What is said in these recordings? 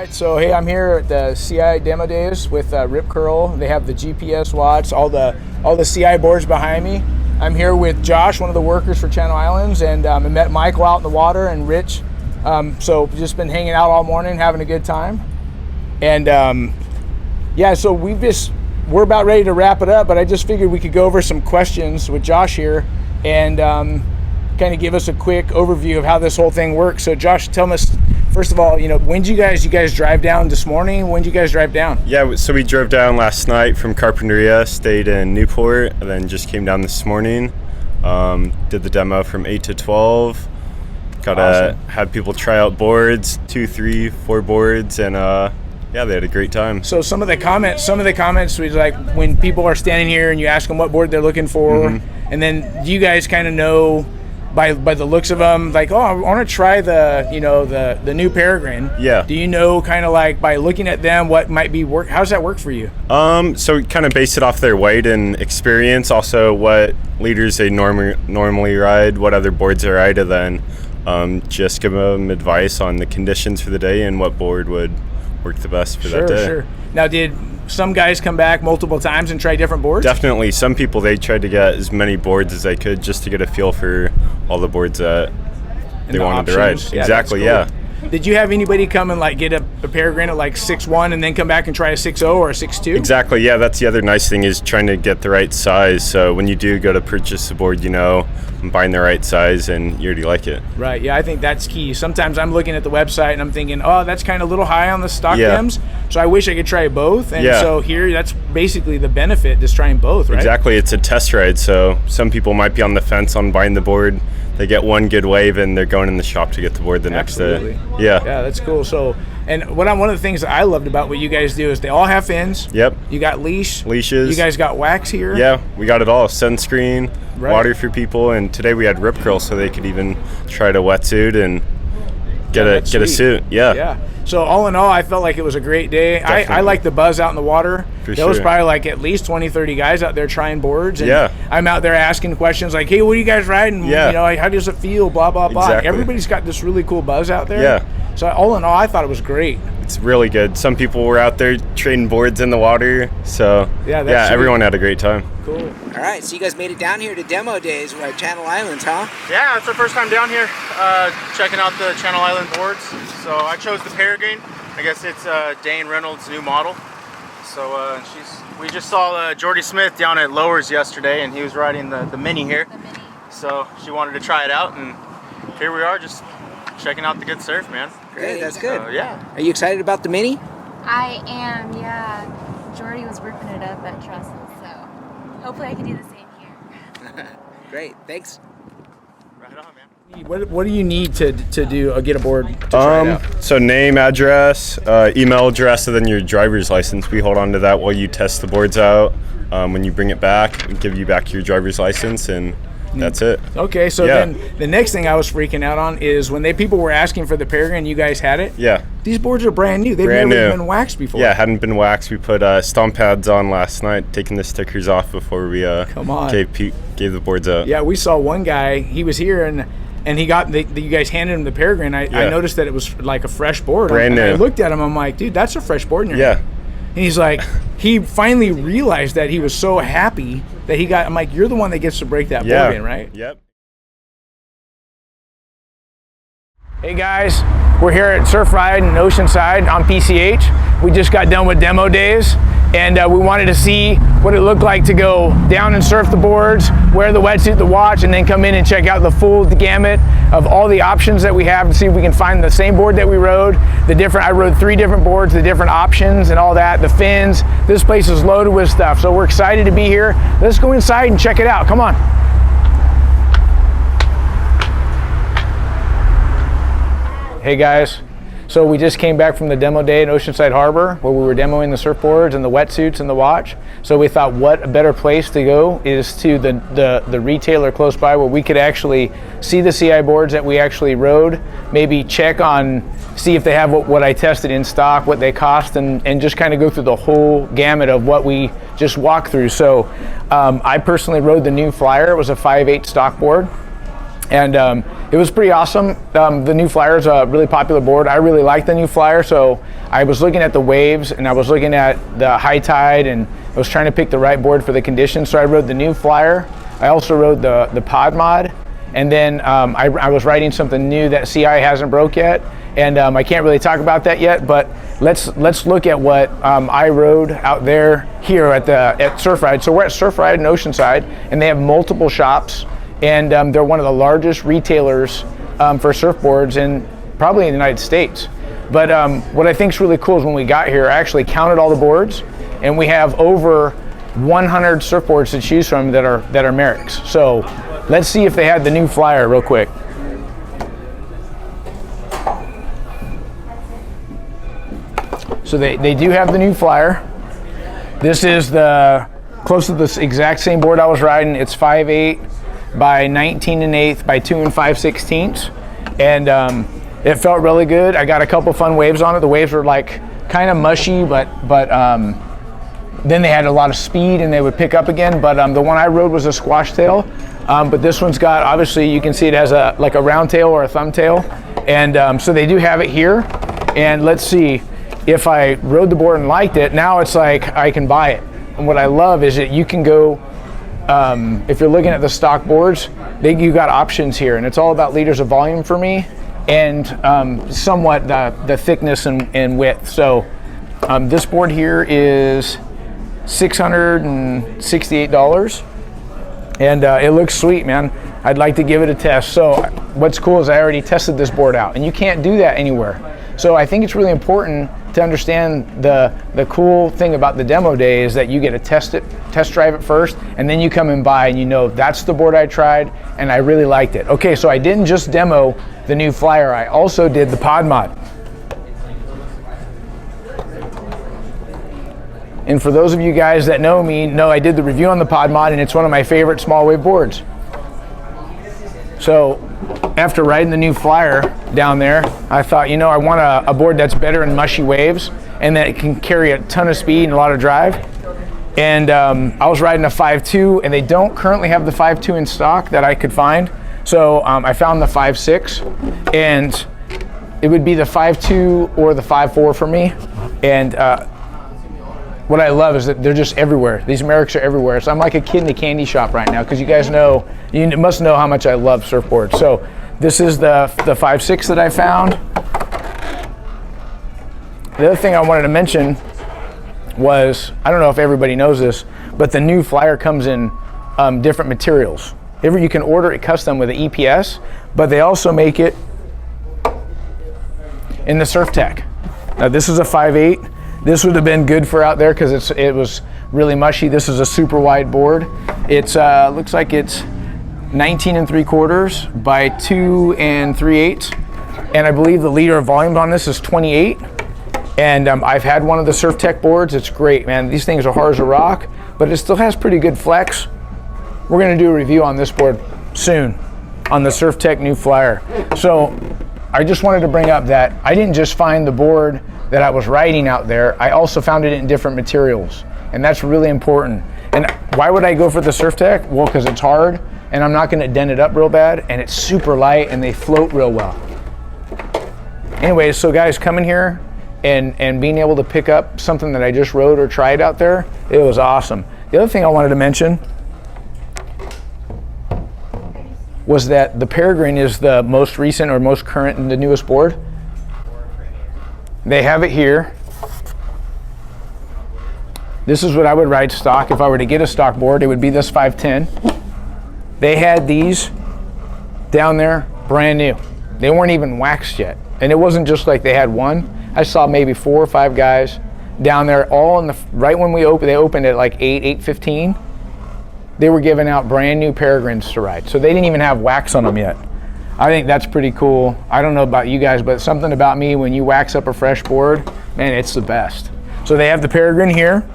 right, so hey, I'm here at the CI demo days with Rip Curl. They have the GPS watch, all the CI boards behind me. I'm here with Josh, one of the workers for Channel Islands, and I met Michael out in the water and Rich. So just been hanging out all morning, having a good time. And yeah, so we're about ready to wrap it up, but I just figured we could go over some questions with Josh here and kind of give us a quick overview of how this whole thing works. So Josh, tell us, first of all, when did you guys drive down this morning? When did you guys drive down? Yeah, so we drove down last night from Carpinteria, stayed in Newport, and then just came down this morning. Did the demo from 8 to 12. Awesome. Had people try out boards, 2, 3, 4 boards, and yeah, they had a great time. So some of the comments was like when people are standing here and you ask them what board they're looking for, and then do you guys kind of know by the looks of them, like, oh, I want to try the new Peregrine. Yeah. Do you know kind of like by looking at them what might be work? How does that work for you? So we kind of base it off their weight and experience, also what leaders they normally ride, what other boards they ride, and then just give them advice on the conditions for the day and what board would work the best for that day. Sure. Now, did some guys come back multiple times and try different boards? Definitely. Some people, they tried to get as many boards as they could just to get a feel for all the boards that they wanted to ride. Yeah, exactly, cool. Yeah. Did you have anybody come and like get a Peregrine at like 6'1" and then come back and try a 6'0" or a 6'2"? Exactly, yeah. That's the other nice thing is trying to get the right size. So when you do go to purchase a board, I'm buying the right size and you already like it. Right, yeah, I think that's key. Sometimes I'm looking at the website and I'm thinking, oh, that's kind of a little high on the stock rims, so I wish I could try both. And so here, that's basically the benefit, just trying both, right? Exactly, it's a test ride. So some people might be on the fence on buying the board. They get one good wave and they're going in the shop to get the board the next day. Yeah, that's cool. So, and one of the things that I loved about what you guys do is they all have fins. Yep. You got leashes. You guys got wax here. Yeah, we got it all. Sunscreen, water for people, and today we had Rip Curl, so they could even try to wetsuit and get a suit. Yeah. So all in all, I felt like it was a great day. I like the buzz out in the water. There was probably like at least 20, 30 guys out there trying boards. And I'm out there asking questions like, hey, what are you guys riding? How does it feel? Blah, blah, blah. Exactly. Everybody's got this really cool buzz out there. Yeah. So all in all, I thought it was great. It's really good. Some people were out there trading boards in the water. So everyone had a great time. Cool. All right, so you guys made it down here to demo days at Channel Islands, huh? Yeah, it's our first time down here, checking out the Channel Island boards. So I chose the Peregrine. I guess it's Dane Reynolds' new model. So we just saw Jordy Smith down at Lowers yesterday, and he was riding the Mini here. So she wanted to try it out, and here we are, just checking out the good surf, man. Great, that's good. Yeah. Are you excited about the Mini? I am, yeah. Jordy was ripping it up at Trussell, so hopefully I can do the same here. Great, thanks. Right on, man. What do you need to do get a board to try it out? So name, address, email address, and then your driver's license. We hold on to that while you test the boards out. When you bring it back, we give you back your driver's license, and that's it. Okay, so then the next thing I was freaking out on is when people were asking for the Peregrine, you guys had it? Yeah. These boards are brand new. They've never been waxed before. Yeah, hadn't been waxed. We put stomp pads on last night, taking the stickers off before we gave the boards out. Yeah, we saw one guy. He was here and he got you guys handed him the Peregrine. I noticed that it was like a fresh board. Brand new. I looked at him. I'm like, dude, that's a fresh board in your hand. And he's like, he finally realized that he was so happy that he got. I'm like, you're the one that gets to break that board in, right? Yep. Hey guys, we're here at Surf Ride in Oceanside on PCH. We just got done with demo days, and we wanted to see what it looked like to go down and surf the boards, wear the wetsuit, the watch, and then come in and check out the full gamut of all the options that we have to see if we can find the same board that we rode. I rode 3 different boards, the different options and all that, the fins. This place is loaded with stuff, so we're excited to be here. Let's go inside and check it out. Come on. Hey guys, so we just came back from the demo day in Oceanside Harbor where we were demoing the surfboards and the wetsuits and the watch. So we thought what a better place to go is to the retailer close by where we could actually see the CI boards that we actually rode, maybe see if they have what I tested in stock, what they cost, and just kind of go through the whole gamut of what we just walked through. So I personally rode the new Flyer. It was a 5.8 stock board. And it was pretty awesome. The new Flyer is a really popular board. I really like the new Flyer, so I was looking at the waves and I was looking at the high tide, and I was trying to pick the right board for the conditions. So I rode the new Flyer. I also rode the Pod Mod, and then I was riding something new that CI hasn't broke yet, and I can't really talk about that yet. But let's look at what I rode out there here at Surf Ride. So we're at Surf Ride in Oceanside, and they have multiple shops. And they're one of the largest retailers for surfboards in probably in the United States. But what I think is really cool is when we got here, I actually counted all the boards, and we have over 100 surfboards to choose from that are Merrick's. So let's see if they had the new Flyer real quick. So they do have the new Flyer. This is close to the exact same board I was riding. It's 5'8" by 19 1/8 by 2 5/16, and it felt really good. I got a couple fun waves on it. The waves were like kind of mushy, but then they had a lot of speed and they would pick up again. But the one I rode was a squash tail, but this one's got, obviously you can see it has like a round tail or a thumb tail, and so they do have it here. And let's see, if I rode the board and liked it, now it's like I can buy it. And what I love is that you can go, if you're looking at the stock boards, you got options here, and it's all about liters of volume for me, and somewhat the thickness and width. So this board here is $668, and it looks sweet, man. I'd like to give it a test. So what's cool is I already tested this board out, and you can't do that anywhere. So I think it's really important to understand the cool thing about the demo day is that you get to test drive it first, and then you come and buy, and you know that's the board I tried and I really liked it. Okay, so I didn't just demo the new Flyer, I also did the Pod Mod. And for those of you guys that know me, know I did the review on the Pod Mod, and it's one of my favorite small wave boards. So after riding the new Flyer down there, I thought, you know, I want a board that's better in mushy waves and that can carry a ton of speed and a lot of drive. And I was riding a 5.2, and they don't currently have the 5.2 in stock that I could find. So I found the 5.6, and it would be the 5.2 or the 5.4 for me. And what I love is that they're just everywhere. These Merricks are everywhere. So I'm like a kid in a candy shop right now, because you guys know, you must know how much I love surfboards. So this is the 5.6 that I found. The other thing I wanted to mention was, I don't know if everybody knows this, but the new Flyer comes in different materials. You can order it custom with an EPS, but they also make it in the Surf Tech. Now this is a 5.8. This would have been good for out there because it was really mushy. This is a super wide board. It's looks like it's 19 3/4 by 2 3/8, and I believe the liter of volume on this is 28. And I've had one of the Surf Tech boards. It's great, man. These things are hard as a rock, but it still has pretty good flex. We're gonna do a review on this board soon on the Surf Tech new Flyer. So I just wanted to bring up that I didn't just find the board that I was riding out there, I also found it in different materials, and that's really important. And why would I go for the Surf Tech? Well, because it's hard, and I'm not gonna dent it up real bad, and it's super light, and they float real well. Anyways, so guys, coming here and being able to pick up something that I just rode or tried out there, it was awesome. The other thing I wanted to mention was that the Peregrine is the most recent or most current and the newest board. They have it here. This is what I would ride stock. If I were to get a stock board, it would be this 510. They had these down there brand new. They weren't even waxed yet. And it wasn't just like they had one. I saw maybe 4 or 5 guys down there all in right when they opened at like 8:15. They were giving out brand new Peregrines to ride. So they didn't even have wax on them yet. I think that's pretty cool. I don't know about you guys, but something about me, when you wax up a fresh board, man, it's the best. So they have the Peregrine here.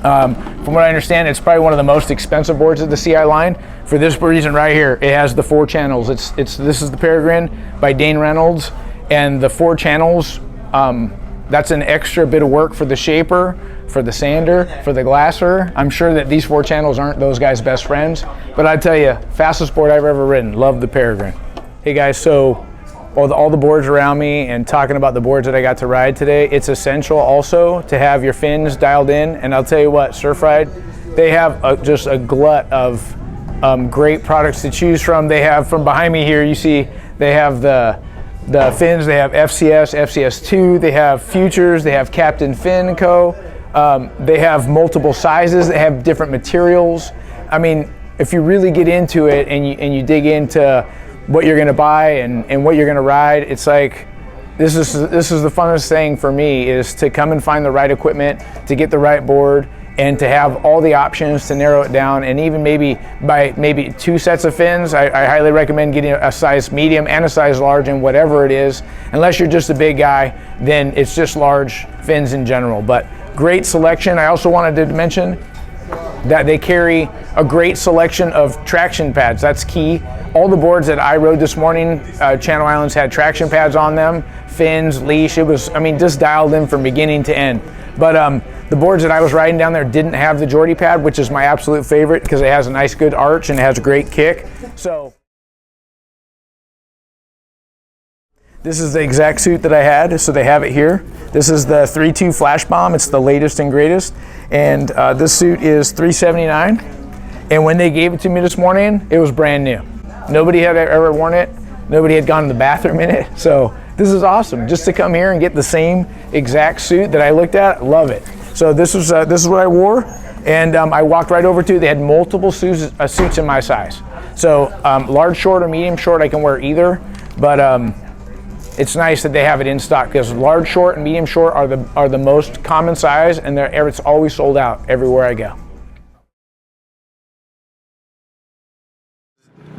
From what I understand, it's probably one of the most expensive boards of the CI line for this reason right here. It has the 4 channels. This is the Peregrine by Dane Reynolds, and the 4 channels, that's an extra bit of work for the shaper, for the sander, for the glasser. I'm sure that these 4 channels aren't those guys' best friends, but I tell you, fastest board I've ever ridden. Love the Peregrine. Hey guys, so all the boards around me and talking about the boards that I got to ride today, it's essential also to have your fins dialed in. And I'll tell you what, Surf Ride, they have just a glut of great products to choose from. They have, from behind me here, you see they have the fins, they have FCS, FCS2, they have Futures, they have Captain Fin Co. They have multiple sizes, they have different materials. I mean, if you really get into it and you dig into what you're gonna buy and what you're gonna ride, it's like, this is the funnest thing for me, is to come and find the right equipment, to get the right board, and to have all the options to narrow it down. And even maybe 2 sets of fins, I highly recommend getting a size medium and a size large and whatever it is. Unless you're just a big guy, then it's just large fins in general. But great selection. I also wanted to mention that they carry a great selection of traction pads. That's key. All the boards that I rode this morning, Channel Islands had traction pads on them, fins, leash. It was, I mean, just dialed in from beginning to end. But the boards that I was riding down there didn't have the Geordie pad, which is my absolute favorite because it has a nice good arch and it has a great kick. So this is the exact suit that I had, so they have it here. This is the 3.2 Flash Bomb. It's the latest and greatest. And this suit is $379. And when they gave it to me this morning, it was brand new. Nobody had ever worn it. Nobody had gone to the bathroom in it. So this is awesome. Just to come here and get the same exact suit that I looked at, love it. So this is what I wore. And I walked right over to, they had multiple suits in my size. So large short or medium short, I can wear either. But it's nice that they have it in stock because large short and medium short are the most common size, and it's always sold out everywhere I go.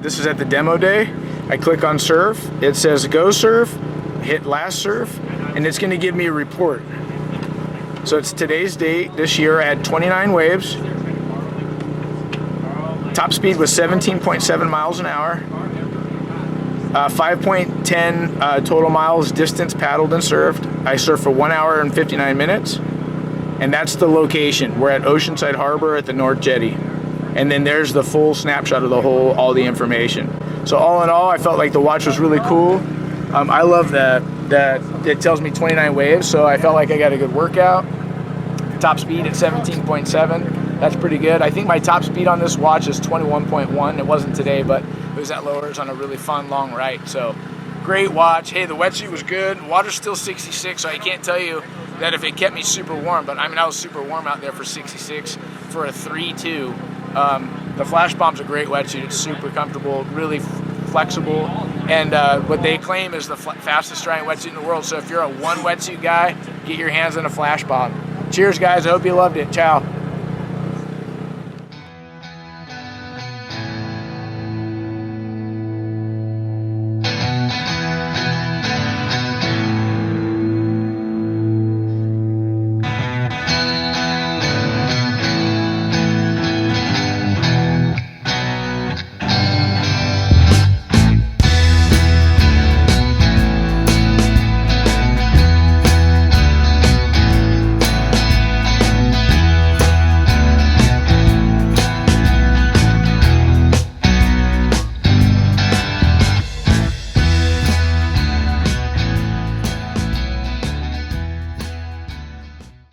This is at the demo day. I click on surf. It says go surf, hit last surf, and it's going to give me a report. So it's today's date. This year I had 29 waves. Top speed was 17.7 miles an hour. 5.10 total miles distance paddled and surfed. I surfed for 1 hour and 59 minutes. And that's the location. We're at Oceanside Harbor at the North Jetty. And then there's the full snapshot of all the information. So all in all, I felt like the watch was really cool. I love that it tells me 29 waves, so I felt like I got a good workout. Top speed at 17.7. That's pretty good. I think my top speed on this watch is 21.1. It wasn't today, but it was at Lowers on a really fun long ride. So great watch. Hey, the wetsuit was good. Water's still 66, so I can't tell you that if it kept me super warm, but I mean, I was super warm out there for 66 for a 3.2. The Flash Bomb's a great wetsuit. It's super comfortable, really flexible, and what they claim is the fastest drying wetsuit in the world. So if you're a one wetsuit guy, get your hands on a Flash Bomb. Cheers, guys. I hope you loved it. Ciao.